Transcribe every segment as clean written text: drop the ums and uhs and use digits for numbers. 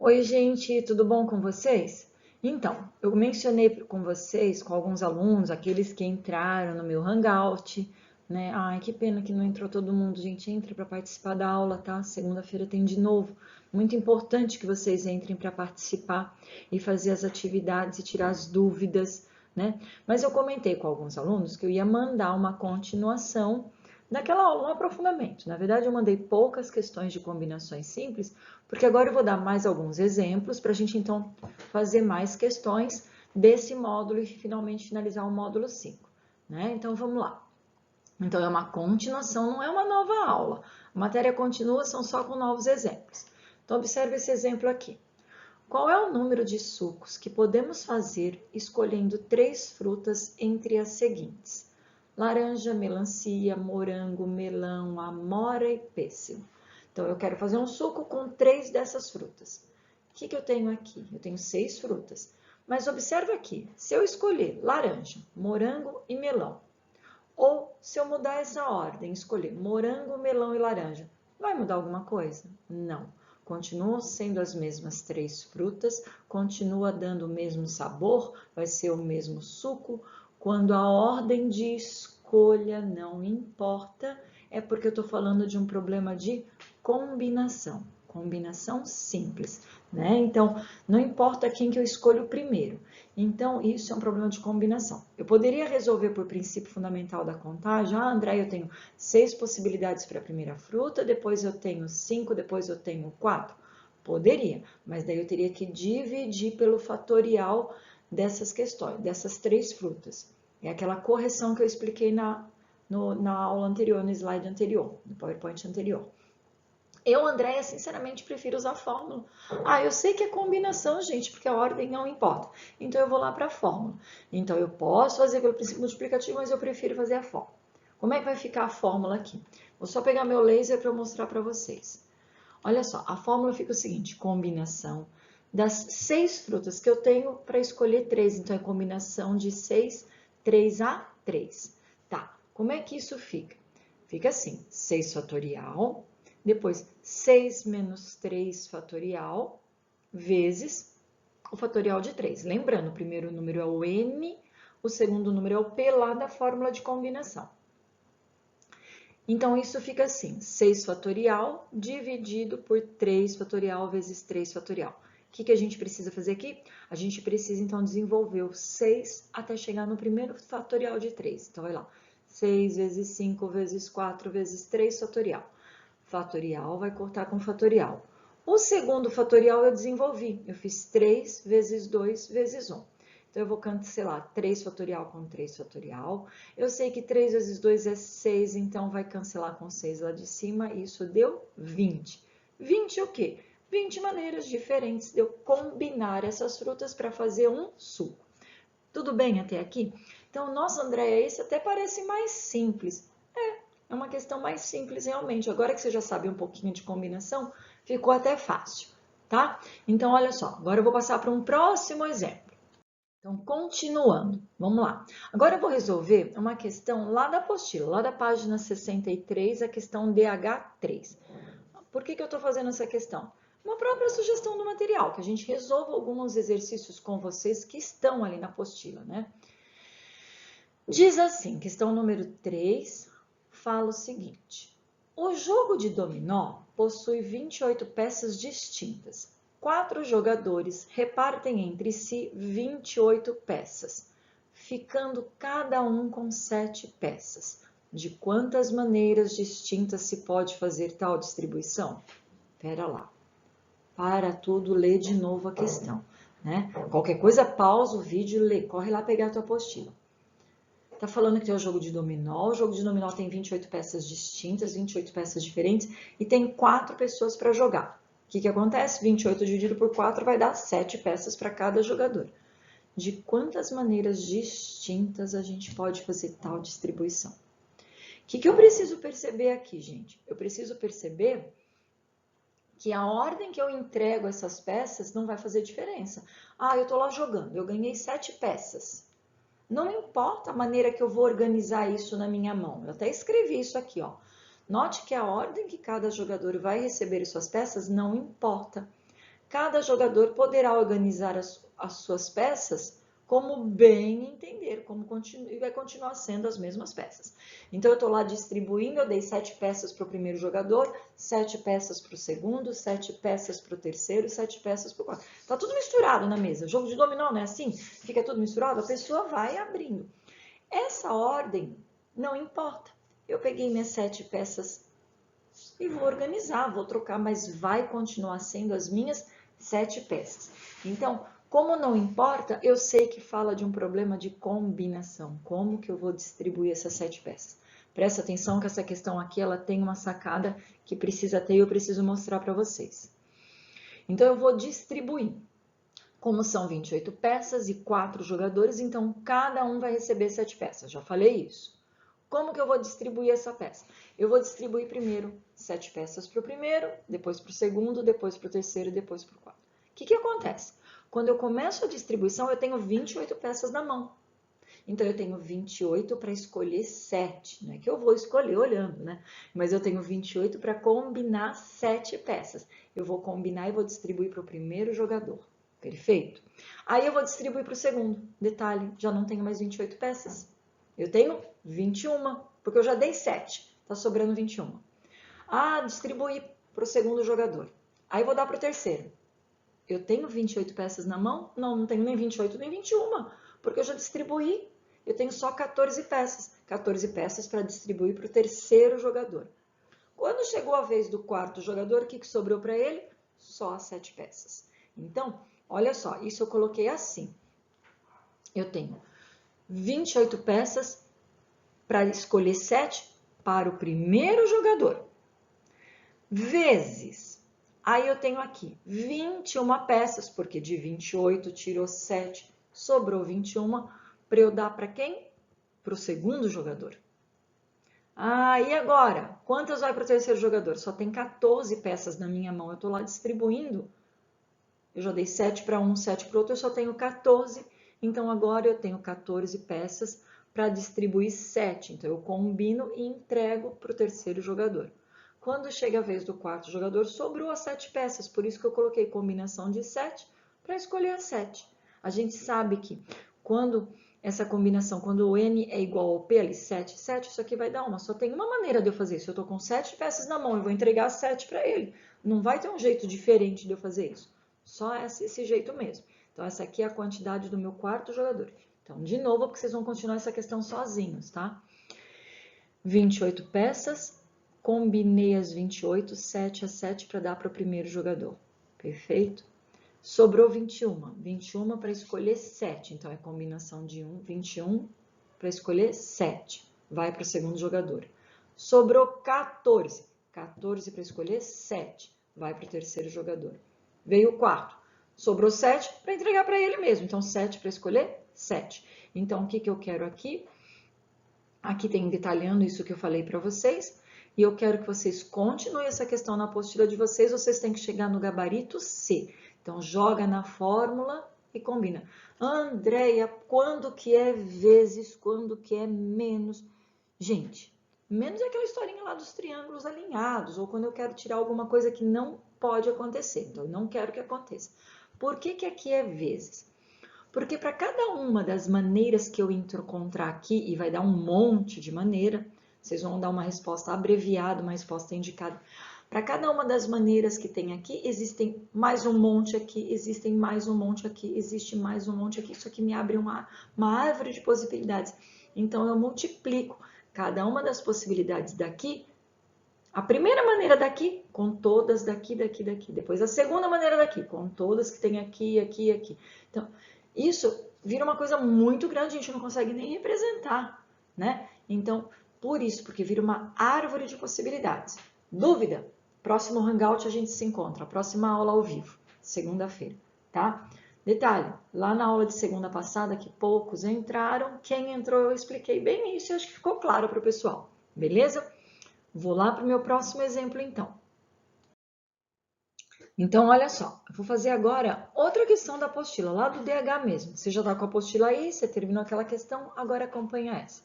Oi, gente, tudo bom com vocês? Então, eu mencionei com vocês, com alguns alunos, aqueles que entraram no meu Hangout, né? Ai, que pena que não entrou todo mundo, gente. Entre para participar da aula, tá? Segunda-feira tem de novo. Muito importante que vocês entrem para participar e fazer as atividades e tirar as dúvidas, né? Mas eu comentei com alguns alunos que eu ia mandar uma continuação daquela aula, um aprofundamento. Na verdade, eu mandei poucas questões de combinações simples, porque agora eu vou dar mais alguns exemplos para a gente então fazer mais questões desse módulo e finalmente finalizar o módulo 5, né? Então vamos lá. Então é uma continuação, não é uma nova aula. A matéria continua, são só com novos exemplos. Então observe esse exemplo aqui. Qual é o número de sucos que podemos fazer escolhendo 3 frutas entre as seguintes? Laranja, melancia, morango, melão, amora e pêssego. Então, eu quero fazer um suco com 3 dessas frutas. O que eu tenho aqui? Eu tenho 6 frutas. Mas observa aqui, se eu escolher laranja, morango e melão, ou se eu mudar essa ordem, escolher morango, melão e laranja, vai mudar alguma coisa? Não. Continuam sendo as mesmas 3 frutas, continua dando o mesmo sabor, vai ser o mesmo suco. Quando a ordem de escolha não importa, é porque eu estou falando de um problema de combinação. Combinação simples, né? Então, não importa quem que eu escolho primeiro. Então, isso é um problema de combinação. Eu poderia resolver por princípio fundamental da contagem. Ah, André, eu tenho 6 possibilidades para a primeira fruta, depois eu tenho 5, depois eu tenho 4. Poderia, mas daí eu teria que dividir pelo fatorial dessas questões, dessas 3 frutas. É aquela correção que eu expliquei na aula anterior, no slide anterior, no PowerPoint anterior. Eu, Andréia, sinceramente prefiro usar a fórmula. Ah, eu sei que é combinação, gente, porque a ordem não importa. Então eu vou lá para a fórmula. Então eu posso fazer pelo princípio multiplicativo, mas eu prefiro fazer a fórmula. Como é que vai ficar a fórmula aqui? Vou só pegar meu laser para eu mostrar para vocês. Olha só, a fórmula fica o seguinte: combinação das 6 frutas que eu tenho para escolher 3. Então é combinação de 6, 3 a 3. Tá, como é que isso fica? Fica assim, 6 fatorial, depois 6 menos 3 fatorial, vezes o fatorial de 3. Lembrando, o primeiro número é o n, o segundo número é o p lá da fórmula de combinação. Então, isso fica assim, 6 fatorial dividido por 3 fatorial vezes 3 fatorial. O que a gente precisa fazer aqui? A gente precisa, então, desenvolver o 6 até chegar no primeiro fatorial de 3. Então, vai lá, 6 vezes 5 vezes 4 vezes 3 fatorial. Fatorial vai cortar com fatorial. O segundo fatorial eu desenvolvi. Eu fiz 3 vezes 2 vezes 1. Então, eu vou cancelar 3 fatorial com 3 fatorial. Eu sei que 3 vezes 2 é 6, então vai cancelar com 6 lá de cima. Isso deu 20. 20 o quê? 20 maneiras diferentes de eu combinar essas frutas para fazer um suco. Tudo bem até aqui? Então, nossa, Andréia, esse até parece mais simples. É uma questão mais simples realmente. Agora que você já sabe um pouquinho de combinação, ficou até fácil, tá? Então, olha só, agora eu vou passar para um próximo exemplo. Então, continuando, vamos lá. Agora eu vou resolver uma questão lá da apostila, lá da página 63, a questão DH3. Por que eu estou fazendo essa questão? Uma própria sugestão do material, que a gente resolva alguns exercícios com vocês que estão ali na apostila, né? Diz assim, questão número 3, fala o seguinte: o jogo de dominó possui 28 peças distintas. 4 jogadores repartem entre si 28 peças, ficando cada um com 7 peças. De quantas maneiras distintas se pode fazer tal distribuição? Pera lá. Para tudo, lê de novo a questão, né? Qualquer coisa, pausa o vídeo e lê. Corre lá pegar a tua apostila. Tá falando que tem o jogo de dominó. O jogo de dominó tem 28 peças distintas, 28 peças diferentes e tem 4 pessoas para jogar. O que acontece? 28 dividido por 4 vai dar 7 peças para cada jogador. De quantas maneiras distintas a gente pode fazer tal distribuição? O que eu preciso perceber aqui, gente? Eu preciso perceber que a ordem que eu entrego essas peças não vai fazer diferença. Ah, eu tô lá jogando, eu ganhei 7 peças. Não importa a maneira que eu vou organizar isso na minha mão. Eu até escrevi isso aqui, ó. Note que a ordem que cada jogador vai receber suas peças não importa. cada jogador poderá organizar as suas peças como bem entender, e vai continuar sendo as mesmas peças. Então, eu estou lá distribuindo, eu dei 7 peças para o primeiro jogador, 7 peças para o segundo, 7 peças para o terceiro, 7 peças para o quarto. Está tudo misturado na mesa. Jogo de dominó, não é assim? Fica tudo misturado, a pessoa vai abrindo. Essa ordem não importa. Eu peguei minhas 7 peças e vou organizar, vou trocar, mas vai continuar sendo as minhas 7 peças. Então, como não importa, eu sei que fala de um problema de combinação. Como que eu vou distribuir essas 7 peças? Presta atenção que essa questão aqui, ela tem uma sacada que precisa ter e eu preciso mostrar para vocês. Então, eu vou distribuir. Como são 28 peças e 4 jogadores, então cada um vai receber 7 peças. Já falei isso. Como que eu vou distribuir essa peça? Eu vou distribuir primeiro 7 peças para o primeiro, depois para o segundo, depois para o terceiro e depois para o quarto. O que acontece? Quando eu começo a distribuição, eu tenho 28 peças na mão. Então, eu tenho 28 para escolher 7. Não é que eu vou escolher olhando, né? Mas eu tenho 28 para combinar 7 peças. Eu vou combinar e vou distribuir para o primeiro jogador. Perfeito? Aí, eu vou distribuir para o segundo. Detalhe, já não tenho mais 28 peças. Eu tenho 21, porque eu já dei 7. Tá sobrando 21. Ah, distribuir para o segundo jogador. Aí, vou dar para o terceiro. Eu tenho 28 peças na mão? Não, não tenho nem 28 nem 21, porque eu já distribuí. Eu tenho só 14 peças. 14 peças para distribuir para o terceiro jogador. Quando chegou a vez do quarto jogador, o que sobrou para ele? Só as 7 peças. Então, olha só, isso eu coloquei assim. Eu tenho 28 peças para escolher 7 para o primeiro jogador. Vezes. Aí eu tenho aqui 21 peças, porque de 28 tirou 7, sobrou 21 para eu dar para quem? Para o segundo jogador. Ah, e agora? Quantas vai para o terceiro jogador? Só tem 14 peças na minha mão, eu estou lá distribuindo. Eu já dei 7 para um, 7 para o outro, eu só tenho 14. Então, agora eu tenho 14 peças para distribuir 7. Então, eu combino e entrego para o terceiro jogador. Quando chega a vez do quarto jogador, sobrou as 7 peças, por isso que eu coloquei combinação de 7 para escolher as 7. A gente sabe que quando essa combinação, quando o N é igual ao P, ali 7, 7, isso aqui vai dar uma. Só tem uma maneira de eu fazer isso. Eu estou com 7 peças na mão, eu vou entregar 7 para ele. Não vai ter um jeito diferente de eu fazer isso. Só esse jeito mesmo. Então, essa aqui é a quantidade do meu quarto jogador. Então, de novo, porque vocês vão continuar essa questão sozinhos, tá? 28 peças. Combinei as 28, 7 a 7 para dar para o primeiro jogador. Perfeito? Sobrou 21. 21 para escolher 7. Então, é combinação de 21 para escolher 7. Vai para o segundo jogador. Sobrou 14. 14 para escolher 7. Vai para o terceiro jogador. Veio o quarto. Sobrou 7 para entregar para ele mesmo. Então, 7 para escolher 7. Então, o que eu quero aqui? Aqui tem detalhando isso que eu falei para vocês. E eu quero que vocês continuem essa questão na apostila de vocês. Vocês têm que chegar no gabarito C. Então, joga na fórmula e combina. Andréia, quando que é vezes, quando que é menos? Gente, menos é aquela historinha lá dos triângulos alinhados, ou quando eu quero tirar alguma coisa que não pode acontecer. Então, eu não quero que aconteça. Por que aqui é vezes? Porque para cada uma das maneiras que eu encontrar aqui, e vai dar um monte de maneira, vocês vão dar uma resposta abreviada, uma resposta indicada. Para cada uma das maneiras que tem aqui, existem mais um monte aqui, existem mais um monte aqui, existe mais um monte aqui. Isso aqui me abre uma árvore de possibilidades. Então, eu multiplico cada uma das possibilidades daqui. A primeira maneira daqui, com todas daqui, daqui, daqui. Depois a segunda maneira daqui, com todas que tem aqui, aqui, aqui. Então, isso vira uma coisa muito grande, a gente não consegue nem representar, né? Então, por isso, porque vira uma árvore de possibilidades. Dúvida? Próximo Hangout a gente se encontra, próxima aula ao vivo, segunda-feira, tá? Detalhe, lá na aula de segunda passada, que poucos entraram, quem entrou eu expliquei bem isso e acho que ficou claro para o pessoal, beleza? Vou lá para o meu próximo exemplo, então. Então, olha só, eu vou fazer agora outra questão da apostila, lá do DH mesmo. Você já está com a apostila aí, você terminou aquela questão, agora acompanha essa.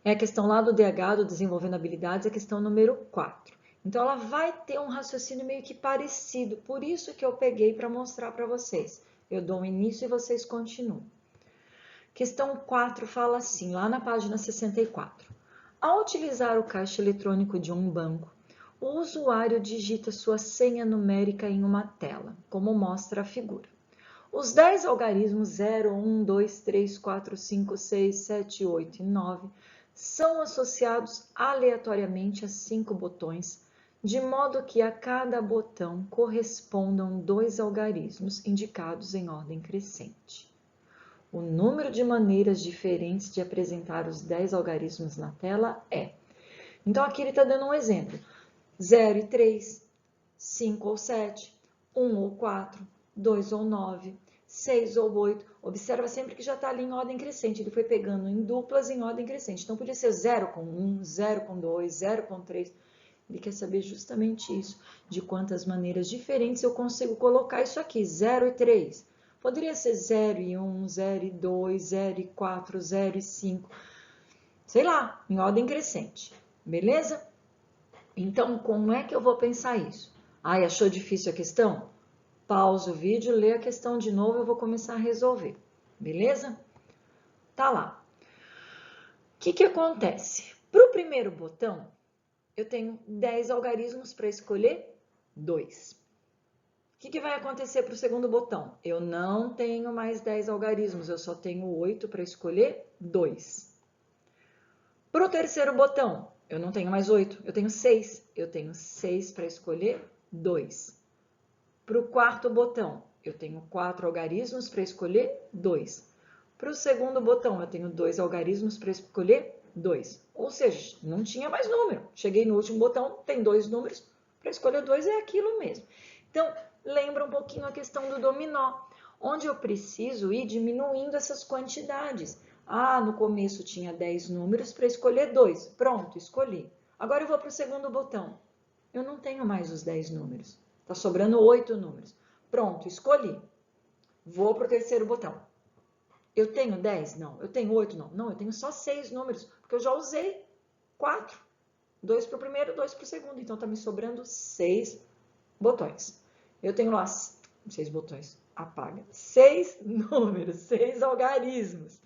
É a questão lá do DH, do Desenvolvendo Habilidades, a questão número 4. Então, ela vai ter um raciocínio meio que parecido, por isso que eu peguei para mostrar para vocês. Eu dou um início e vocês continuam. Questão 4 fala assim, lá na página 64. Ao utilizar o caixa eletrônico de um banco, o usuário digita sua senha numérica em uma tela, como mostra a figura. Os 10 algarismos 0, 1, 2, 3, 4, 5, 6, 7, 8 e 9 são associados aleatoriamente a 5 botões, de modo que a cada botão correspondam 2 algarismos indicados em ordem crescente. O número de maneiras diferentes de apresentar os 10 algarismos na tela é. Então, aqui ele está dando um exemplo. 0 e 3, 5 ou 7, 1 ou 4, 2 ou 9, 6 ou 8. Observa sempre que já está ali em ordem crescente. Ele foi pegando em duplas em ordem crescente. Então, podia ser 0 com 1, 0 com 2, 0 com 3. Ele quer saber justamente isso, de quantas maneiras diferentes eu consigo colocar isso aqui, 0 e 3. Poderia ser 0 e 1, 0 e 2, 0 e 4, 0 e 5. Sei lá, em ordem crescente. Beleza? Então, como é que eu vou pensar isso? Ai, achou difícil a questão? Pausa o vídeo, lê a questão de novo, eu vou começar a resolver. Beleza? Tá lá. O que acontece? Para o primeiro botão, eu tenho 10 algarismos para escolher 2. O que vai acontecer para o segundo botão? Eu não tenho mais 10 algarismos, eu só tenho 8 para escolher 2. Para o terceiro botão, eu não tenho mais 8, eu tenho 6. Eu tenho 6 para escolher 2. Para o quarto botão, eu tenho 4 algarismos para escolher 2. Para o segundo botão, eu tenho 2 algarismos para escolher 2. Ou seja, não tinha mais número. Cheguei no último botão, tem 2 números, para escolher 2 é aquilo mesmo. Então, lembra um pouquinho a questão do dominó, onde eu preciso ir diminuindo essas quantidades. Ah, no começo tinha 10 números para escolher 2. Pronto, escolhi. Agora eu vou para o segundo botão. Eu não tenho mais os 10 números. Está sobrando 8 números. Pronto, escolhi. Vou para o terceiro botão. Eu tenho 10? Não. Eu tenho 8? Não. Não, eu tenho só 6 números, porque eu já usei 4. 2 para o primeiro, 2 para o segundo. Então, está me sobrando 6 botões. Eu tenho lá 6 botões. Apaga. 6 números, 6 algarismos.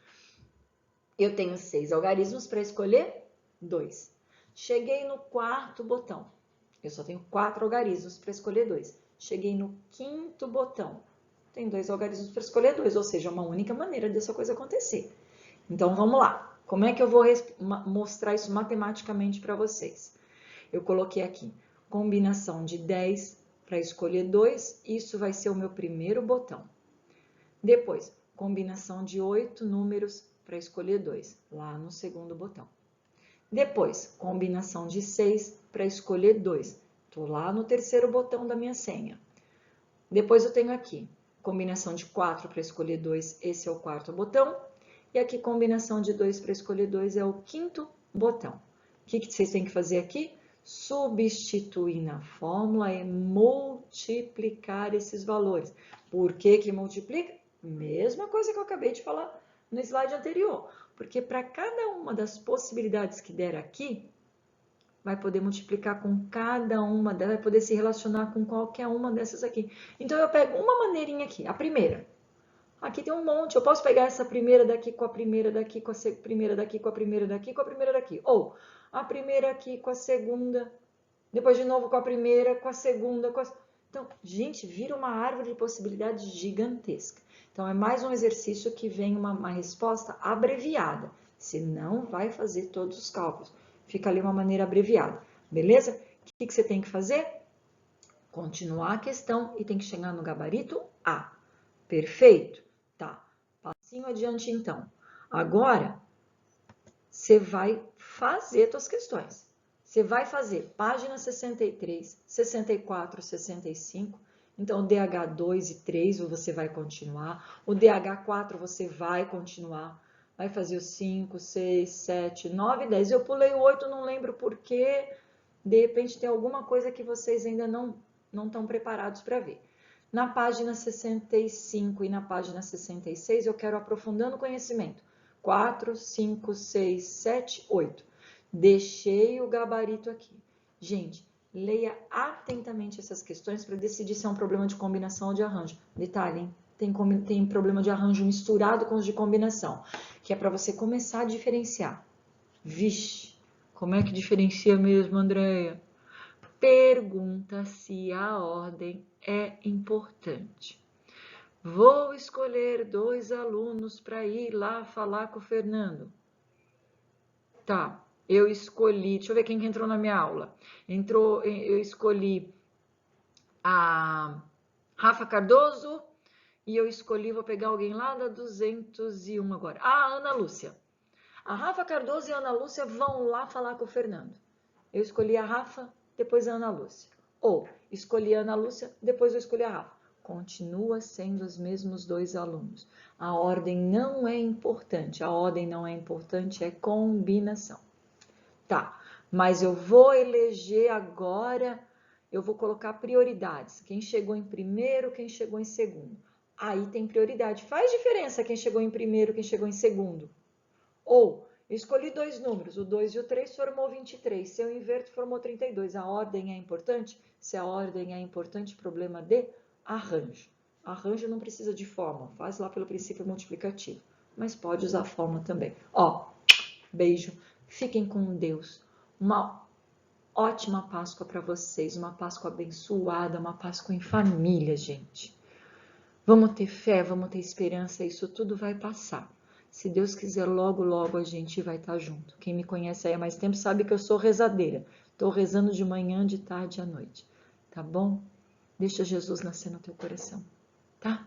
Eu tenho 6 algarismos para escolher 2. Cheguei no quarto botão. Eu só tenho 4 algarismos para escolher 2. Cheguei no quinto botão. Tem 2 algarismos para escolher 2, ou seja, uma única maneira dessa coisa acontecer. Então, vamos lá. Como é que eu vou mostrar isso matematicamente para vocês? Eu coloquei aqui combinação de 10 para escolher 2. Isso vai ser o meu primeiro botão. Depois, combinação de 8 números para escolher 2, lá no segundo botão. Depois, combinação de 6 para escolher 2. Estou lá no terceiro botão da minha senha. Depois eu tenho aqui, combinação de 4 para escolher 2, esse é o quarto botão. E aqui, combinação de 2 para escolher 2 é o quinto botão. O que vocês têm que fazer aqui? Substituir na fórmula e multiplicar esses valores. Por que multiplica? Mesma coisa que eu acabei de falar no slide anterior. Porque para cada uma das possibilidades que der aqui, vai poder multiplicar com cada uma delas, vai poder se relacionar com qualquer uma dessas aqui. Então, eu pego uma maneirinha aqui, a primeira. Aqui tem um monte, eu posso pegar essa primeira daqui com a primeira daqui, com a primeira daqui, com a primeira daqui, com a primeira daqui. Ou a primeira aqui com a segunda, depois de novo com a primeira, com a segunda, com a... Então, gente, vira uma árvore de possibilidades gigantesca. Então, é mais um exercício que vem uma resposta abreviada. Você não vai fazer todos os cálculos. Fica ali uma maneira abreviada, beleza? O que você tem que fazer? Continuar a questão e tem que chegar no gabarito A. Perfeito? Tá. Passinho adiante, então. Agora, você vai fazer suas questões. Você vai fazer página 63, 64, 65. Então, o DH2 e 3 você vai continuar. O DH4 você vai continuar. Vai fazer o 5, 6, 7, 9, 10. Eu pulei o 8, não lembro porquê. De repente, tem alguma coisa que vocês ainda não estão preparados para ver. Na página 65 e na página 66, eu quero aprofundando o conhecimento. 4, 5, 6, 7, 8. Deixei o gabarito aqui. Gente, Leia atentamente essas questões para decidir se é um problema de combinação ou de arranjo. Detalhe, hein? Tem problema de arranjo misturado com os de combinação, que é para você começar a diferenciar. Vixe, como é que diferencia mesmo, Andréia? Pergunta se a ordem é importante. Vou escolher 2 alunos para ir lá falar com o Fernando. Tá, eu escolhi, deixa eu ver quem que entrou na minha aula. Eu escolhi a Rafa Cardoso e eu escolhi, vou pegar alguém lá da 201 agora. A Ana Lúcia. A Rafa Cardoso e a Ana Lúcia vão lá falar com o Fernando. Eu escolhi a Rafa, depois a Ana Lúcia. Ou escolhi a Ana Lúcia, depois eu escolhi a Rafa. Continua sendo os mesmos 2 alunos. A ordem não é importante. A ordem não é importante, é combinação. Tá, mas eu vou eleger agora, eu vou colocar prioridades. Quem chegou em primeiro, quem chegou em segundo. Aí tem prioridade. Faz diferença quem chegou em primeiro, quem chegou em segundo. Ou, eu escolhi 2 números, o 2 e o 3 formou 23. Se eu inverto, formou 32. A ordem é importante? Se a ordem é importante, problema de arranjo. Arranjo não precisa de forma, faz lá pelo princípio multiplicativo. Mas pode usar forma também. Ó, beijo, fiquem com Deus. Uma ótima Páscoa para vocês, uma Páscoa abençoada, uma Páscoa em família, gente. Vamos ter fé, vamos ter esperança, isso tudo vai passar. Se Deus quiser, logo, logo a gente vai estar junto. Quem me conhece aí há mais tempo sabe que eu sou rezadeira. Estou rezando de manhã, de tarde e à noite. Tá bom? Deixa Jesus nascer no teu coração, tá?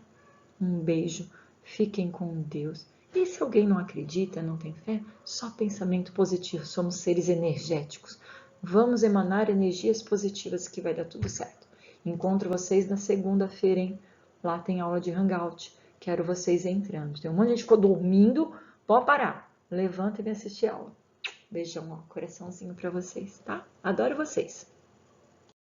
Um beijo, fiquem com Deus. E se alguém não acredita, não tem fé, só pensamento positivo. Somos seres energéticos. Vamos emanar energias positivas que vai dar tudo certo. Encontro vocês na segunda-feira, hein? Lá tem aula de Hangout. Quero vocês entrando. Tem um monte de gente que ficou dormindo. Pode parar. Levanta e vem assistir a aula. Beijão, ó, coraçãozinho pra vocês, tá? Adoro vocês.